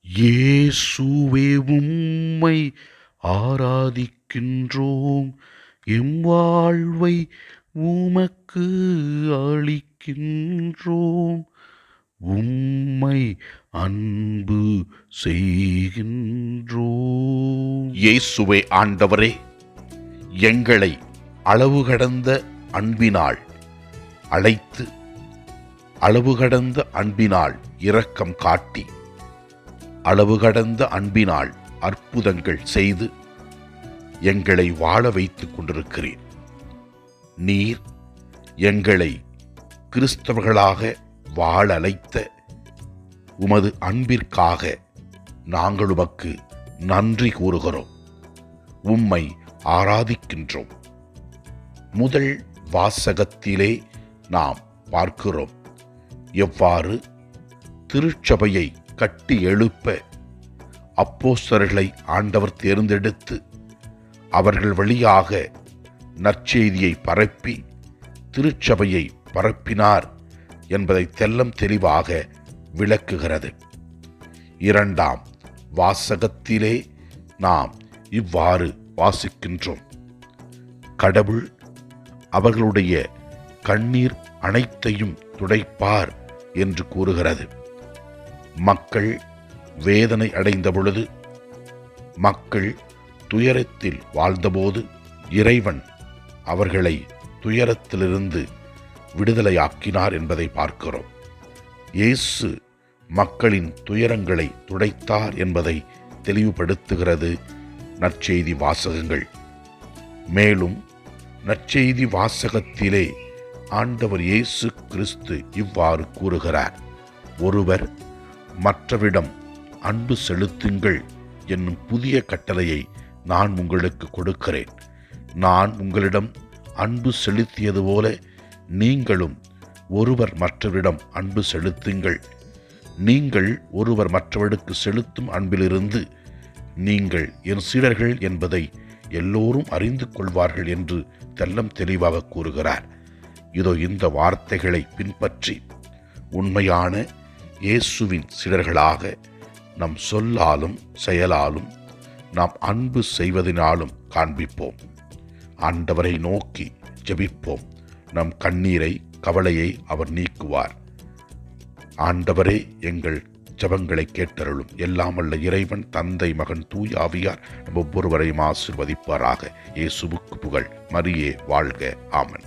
இயேசுவே உம்மை ஆராதிக்கின்றோம், எம் வாழ்வை உமக்கு அளிக்கின்றோம், உம்மை அன்பு செய்கின்றோம். இயேசுவே ஆண்டவரே, எங்களை அளவு கடந்த அன்பினால் அழைத்து, அளவு கடந்த அன்பினால் இரக்கம் காட்டி, அளவு கடந்த அன்பினால் அற்புதங்கள் செய்து எங்களை வாழ வைத்துக் கொண்டிருக்கிறீர். நீர் எங்களை கிறிஸ்தவர்களாக வாழ அழைத்த உமது அன்பிற்காக நாங்கள் உமக்கு நன்றி கூறுகிறோம், உம்மை ஆராதிக்கின்றோம். முதல் வாசகத்திலே நாம் பார்க்கிறோம் எவ்வாறு திருச்சபையை கட்டி எழுப்ப அப்போஸ்தலர்களை ஆண்டவர் தேர்ந்தெடுத்து அவர்கள் வழியாக நற்செய்தியை பரப்பி திருச்சபையை பரப்பினார் என்பதை தெல்லம் தெளிவாக விளக்குகிறது. இரண்டாம் வாசகத்திலே நாம் இவ்வாறு வாசிக்கின்றோம். கடவுள் அவர்களுடைய கண்ணீர் அனைத்தையும் துடைப்பார் என்று கூறுகிறது. மக்கள் வேதனை அடைந்த பொழுது, மக்கள் துயரத்தில் வாழ்ந்தபோது இறைவன் அவர்களை துயரத்திலிருந்து விடுதலையாக்கினார் என்பதை பார்க்கிறோம். இயேசு மக்களின் துயரங்களை துடைத்தார் என்பதை தெளிவுபடுத்துகிறது நற்செய்தி வாசகங்கள். மேலும் நற்செய்தி வாசகத்திலே ஆண்டவர் இயேசு கிறிஸ்து இவ்வாறு கூறுகிறார்: ஒருவர் மற்றவிடம் அன்பு செலுத்துங்கள் என்னும் புதிய கட்டளையை நான் உங்களுக்கு கொடுக்கிறேன். நான் உங்களிடம் அன்பு செலுத்தியது போல நீங்களும் ஒருவர் மற்றவரிடம் அன்பு செலுத்துங்கள். நீங்கள் ஒருவர் மற்றவருக்கு செலுத்தும் அன்பிலிருந்து நீங்கள் என் சீடர்கள் என்பதை எல்லோரும் அறிந்து கொள்வார்கள் என்று தெல்லம் தெளிவாக கூறுகிறார். இதோ இந்த வார்த்தைகளை பின்பற்றி உண்மையான இயேசுவின் சீடர்களாக நம் சொல்லாலும் செயலாலும் நாம் அன்பு செய்வதனாலும் காண்பிப்போம். ஆண்டவரை நோக்கி ஜெபிப்போம். நம் கண்ணீரை, கவலையை அவர் நீக்குவார். ஆண்டவரே, எங்கள் ஜெபங்களை கேட்டருளும். எல்லாம் வல்ல இறைவன், தந்தை, மகன், தூய் ஆவியார் நம் ஒவ்வொருவரையும் ஆசீர்வதிப்பாராக. இயேசுவுக்கு புகழ். மரியே வாழ்க. ஆமென்.